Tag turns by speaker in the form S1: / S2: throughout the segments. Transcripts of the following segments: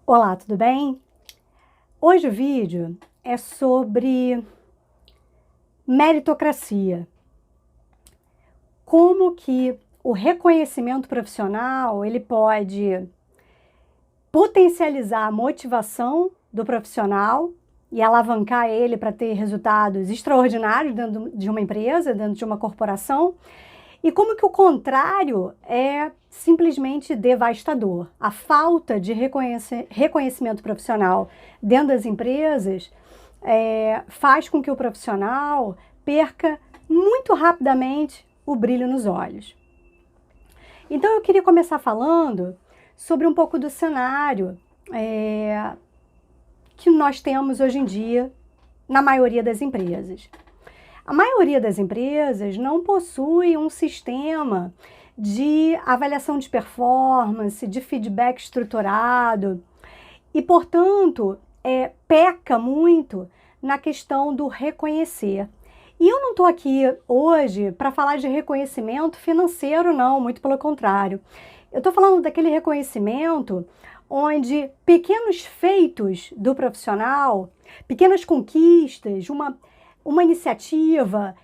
S1: Olá, tudo bem? Hoje o vídeo é sobre meritocracia. Como que o reconhecimento profissional ele pode potencializar a motivação do profissional e alavancar ele para ter resultados extraordinários dentro de uma empresa, dentro de uma corporação, e como que o contrário é simplesmente devastador. A falta de reconhecimento profissional dentro das empresas faz com que o profissional perca muito rapidamente o brilho nos olhos. Então eu queria começar falando sobre um pouco do cenário que nós temos hoje em dia na maioria das empresas. A maioria das empresas não possui um sistema de avaliação de performance, de feedback estruturado e, portanto, peca muito na questão do reconhecer. E eu não estou aqui hoje para falar de reconhecimento financeiro, não, muito pelo contrário. Eu estou falando daquele reconhecimento onde pequenos feitos do profissional, pequenas conquistas, uma iniciativa,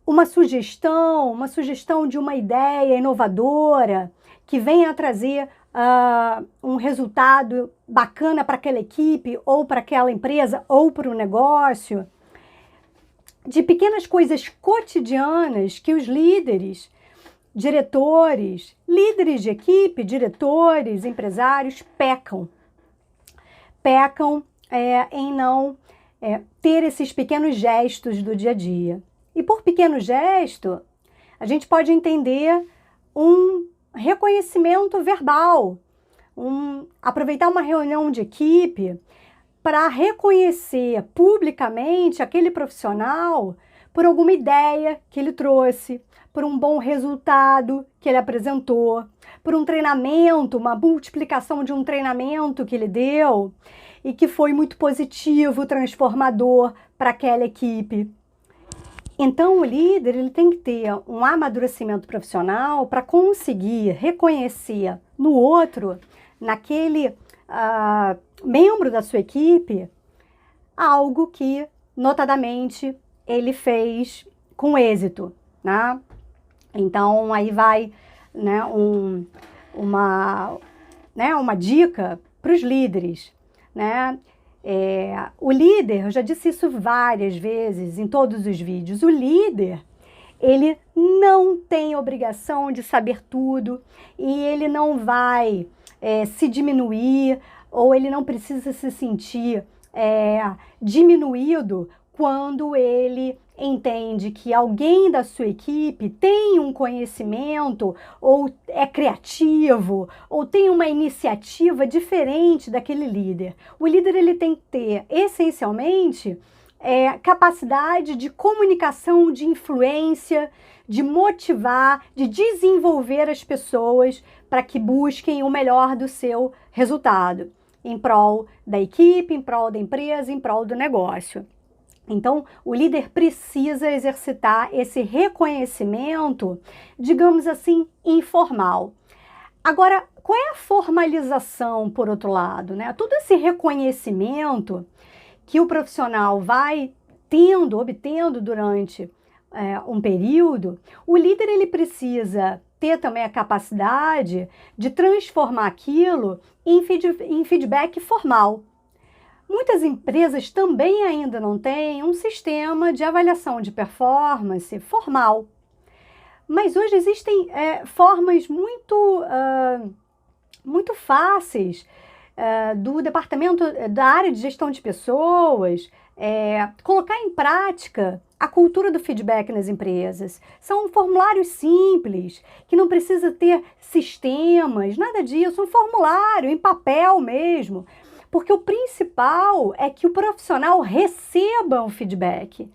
S1: uma sugestão de uma ideia inovadora que venha a trazer um resultado bacana para aquela equipe, ou para aquela empresa, ou para o negócio, de pequenas coisas cotidianas que os líderes, diretores, líderes de equipe, diretores, empresários pecam em não ter esses pequenos gestos do dia a dia. E por pequeno gesto, a gente pode entender um reconhecimento verbal, aproveitar uma reunião de equipe para reconhecer publicamente aquele profissional por alguma ideia que ele trouxe, por um bom resultado que ele apresentou, por um treinamento, uma multiplicação de um treinamento que ele deu e que foi muito positivo, transformador para aquela equipe. Então, o líder ele tem que ter um amadurecimento profissional para conseguir reconhecer no outro, naquele membro da sua equipe, algo que, notadamente, ele fez com êxito, né? Então, aí vai uma dica para os líderes, né? O líder, eu já disse isso várias vezes em todos os vídeos, o líder, ele não tem obrigação de saber tudo e ele não vai se diminuir, ou ele não precisa se sentir diminuído quando ele entende que alguém da sua equipe tem um conhecimento, ou é criativo, ou tem uma iniciativa diferente daquele líder. O líder ele tem que ter, essencialmente, capacidade de comunicação, de influência, de motivar, de desenvolver as pessoas para que busquem o melhor do seu resultado, em prol da equipe, em prol da empresa, em prol do negócio. Então, o líder precisa exercitar esse reconhecimento, digamos assim, informal. Agora, qual é a formalização, por outro lado, né? Todo esse reconhecimento que o profissional vai obtendo durante um período, o líder ele precisa ter também a capacidade de transformar aquilo em feedback formal. Muitas empresas também ainda não têm um sistema de avaliação de performance formal. Mas hoje existem formas muito fáceis do departamento da área de gestão de pessoas colocar em prática a cultura do feedback nas empresas. São formulários simples, que não precisa ter sistemas, nada disso, um formulário em papel mesmo. Porque o principal é que o profissional receba o feedback,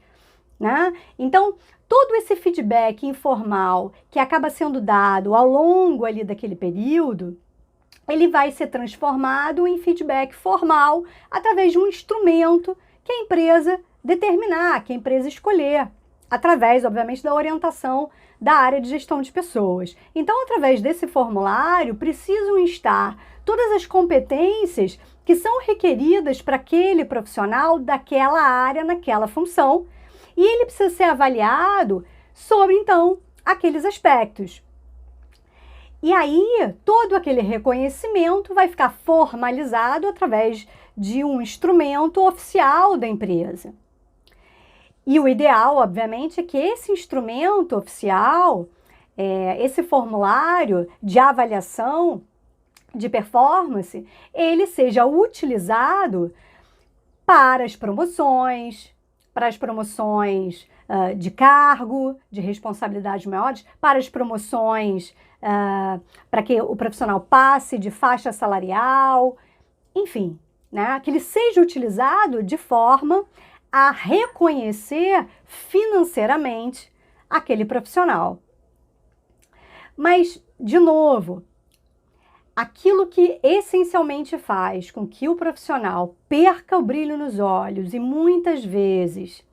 S1: né? Então, todo esse feedback informal que acaba sendo dado ao longo ali daquele período, ele vai ser transformado em feedback formal através de um instrumento que a empresa determinar, que a empresa escolher, através, obviamente, da orientação da área de gestão de pessoas. Então, através desse formulário, precisam estar todas as competências que são requeridas para aquele profissional daquela área, naquela função, e ele precisa ser avaliado sobre, então, aqueles aspectos. E aí, todo aquele reconhecimento vai ficar formalizado através de um instrumento oficial da empresa. E o ideal, obviamente, é que esse instrumento oficial, esse formulário de avaliação de performance, ele seja utilizado para as promoções de cargo, de responsabilidades maiores, para as promoções para que o profissional passe de faixa salarial, enfim, né? Que ele seja utilizado de forma a reconhecer financeiramente aquele profissional. Mas, de novo, aquilo que essencialmente faz com que o profissional perca o brilho nos olhos e muitas vezes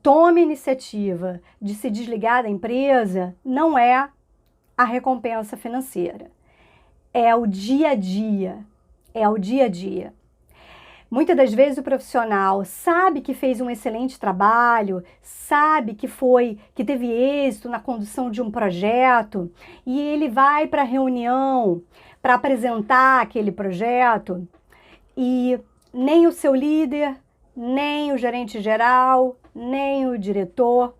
S1: tome a iniciativa de se desligar da empresa não é a recompensa financeira. É o dia a dia. É o dia a dia. Muitas das vezes o profissional sabe que fez um excelente trabalho, sabe que teve êxito na condução de um projeto e ele vai para a reunião para apresentar aquele projeto e nem o seu líder, nem o gerente geral, nem o diretor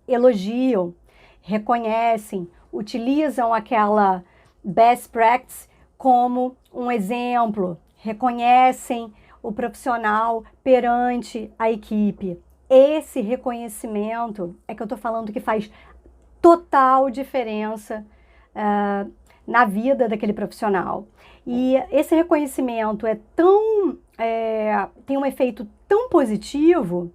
S1: elogiam, reconhecem, utilizam aquela best practice como um exemplo, reconhecem o profissional perante a equipe. Esse reconhecimento é que eu estou falando que faz total diferença na vida daquele profissional. E esse reconhecimento tem um efeito tão positivo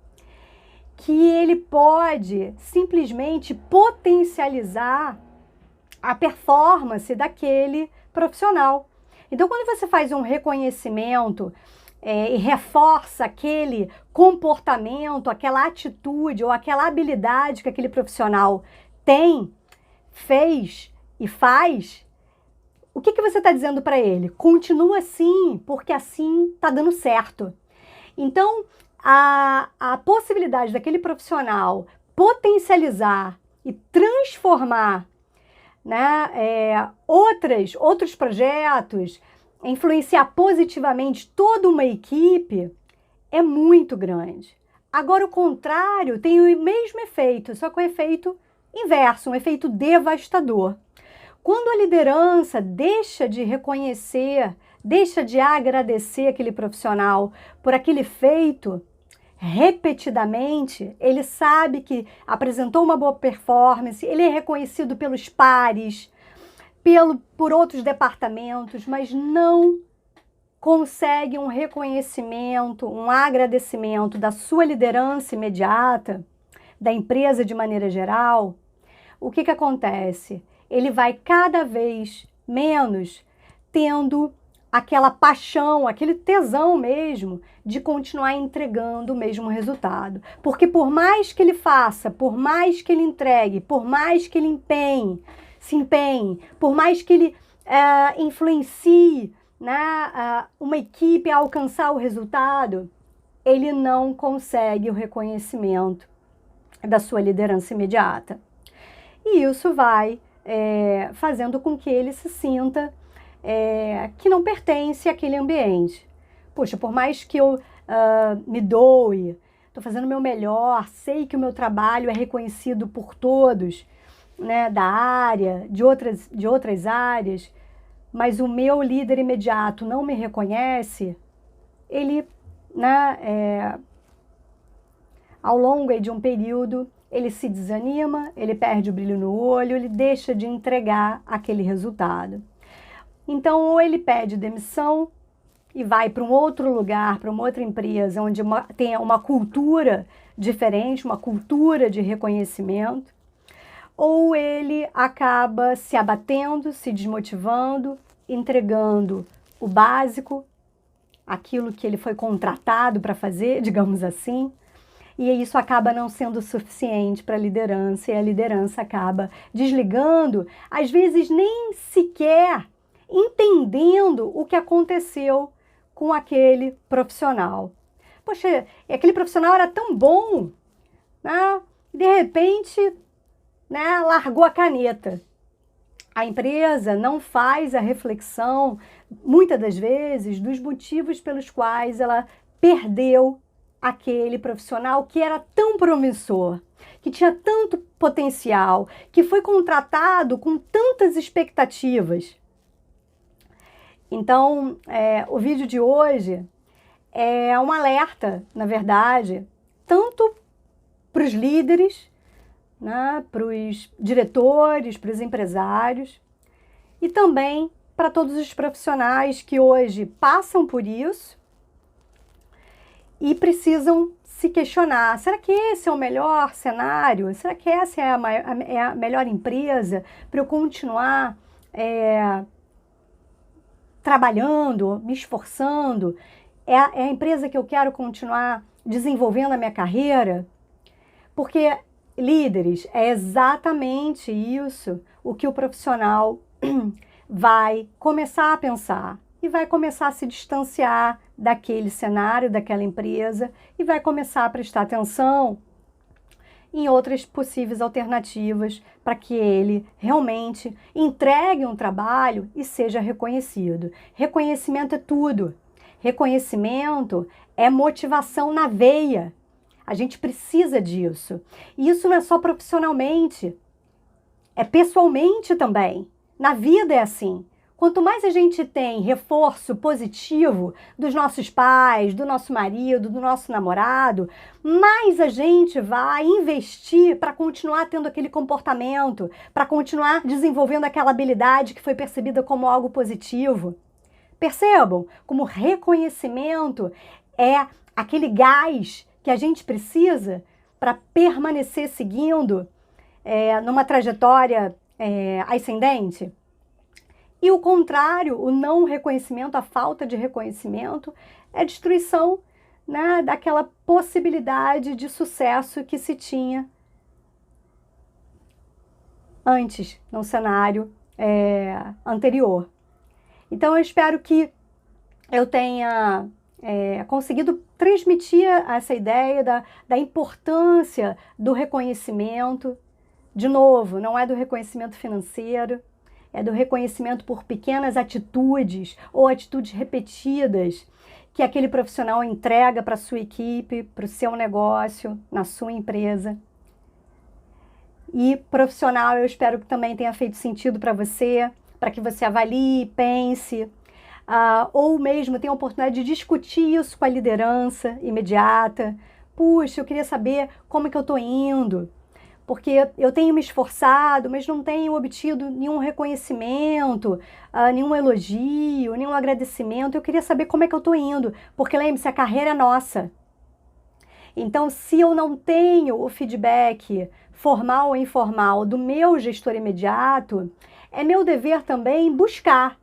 S1: que ele pode simplesmente potencializar a performance daquele profissional. Então, quando você faz um reconhecimento e reforça aquele comportamento, aquela atitude ou aquela habilidade que aquele profissional tem, fez e faz, o que você está dizendo para ele? Continua assim, porque assim está dando certo. Então, a possibilidade daquele profissional potencializar e transformar, né, outros projetos, influenciar positivamente toda uma equipe é muito grande. Agora, o contrário tem o mesmo efeito, só com o efeito inverso, um efeito devastador. Quando a liderança deixa de reconhecer, deixa de agradecer aquele profissional por aquele feito, repetidamente, ele sabe que apresentou uma boa performance, ele é reconhecido pelos pares, por outros departamentos, mas não consegue um reconhecimento, um agradecimento da sua liderança imediata, da empresa de maneira geral. O que acontece? Ele vai cada vez menos tendo aquela paixão, aquele tesão mesmo de continuar entregando o mesmo resultado. Porque por mais que ele faça, por mais que ele entregue, por mais que ele se empenhe, por mais que ele influencie, né, uma equipe a alcançar o resultado, ele não consegue o reconhecimento da sua liderança imediata. E isso vai fazendo com que ele se sinta que não pertence àquele ambiente. Poxa, por mais que eu me doe, estou fazendo o meu melhor, sei que o meu trabalho é reconhecido por todos, né, da área, de outras áreas, mas o meu líder imediato não me reconhece, ele, né, ao longo de um período, ele se desanima, ele perde o brilho no olho, ele deixa de entregar aquele resultado. Então, ou ele pede demissão e vai para um outro lugar, para uma outra empresa, onde tem uma cultura diferente, uma cultura de reconhecimento, ou ele acaba se abatendo, se desmotivando, entregando o básico, aquilo que ele foi contratado para fazer, digamos assim, e isso acaba não sendo suficiente para a liderança, e a liderança acaba desligando, às vezes nem sequer entendendo o que aconteceu com aquele profissional. Poxa, aquele profissional era tão bom, né? De repente, né, largou a caneta. A empresa não faz a reflexão, muitas das vezes, dos motivos pelos quais ela perdeu aquele profissional que era tão promissor, que tinha tanto potencial, que foi contratado com tantas expectativas. Então, o vídeo de hoje é um alerta, na verdade, tanto para os líderes, né, para os diretores, para os empresários e também para todos os profissionais que hoje passam por isso e precisam se questionar, será que esse é o melhor cenário? Será que essa é a melhor empresa para eu continuar trabalhando, me esforçando? É a empresa que eu quero continuar desenvolvendo a minha carreira? Porque, líderes, é exatamente isso o que o profissional vai começar a pensar e vai começar a se distanciar daquele cenário, daquela empresa e vai começar a prestar atenção em outras possíveis alternativas para que ele realmente entregue um trabalho e seja reconhecido. Reconhecimento é tudo. Reconhecimento é motivação na veia. A gente precisa disso. E isso não é só profissionalmente, é pessoalmente também. Na vida é assim. Quanto mais a gente tem reforço positivo dos nossos pais, do nosso marido, do nosso namorado, mais a gente vai investir para continuar tendo aquele comportamento, para continuar desenvolvendo aquela habilidade que foi percebida como algo positivo. Percebam como reconhecimento é aquele gás que a gente precisa para permanecer seguindo numa trajetória ascendente. E o contrário, o não reconhecimento, a falta de reconhecimento, é destruição, né, daquela possibilidade de sucesso que se tinha antes, no cenário anterior. Então, eu espero que eu tenha conseguido transmitir essa ideia da importância do reconhecimento. De novo, não é do reconhecimento financeiro, é do reconhecimento por pequenas atitudes ou atitudes repetidas que aquele profissional entrega para a sua equipe, para o seu negócio, na sua empresa. E profissional, eu espero que também tenha feito sentido para você, para que você avalie, pense, ou mesmo tenha a oportunidade de discutir isso com a liderança imediata. Puxa, eu queria saber como é que eu estou indo, porque eu tenho me esforçado, mas não tenho obtido nenhum reconhecimento, nenhum elogio, nenhum agradecimento. Eu queria saber como é que eu estou indo, porque lembre-se, a carreira é nossa. Então, se eu não tenho o feedback formal ou informal do meu gestor imediato, é meu dever também buscar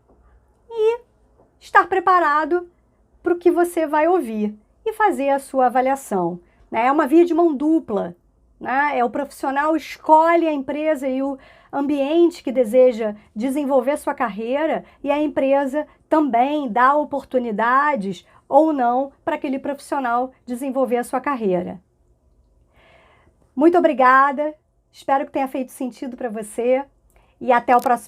S1: e estar preparado para o que você vai ouvir e fazer a sua avaliação. É uma via de mão dupla. O profissional escolhe a empresa e o ambiente que deseja desenvolver sua carreira e a empresa também dá oportunidades ou não para aquele profissional desenvolver a sua carreira. Muito obrigada, espero que tenha feito sentido para você e até o próximo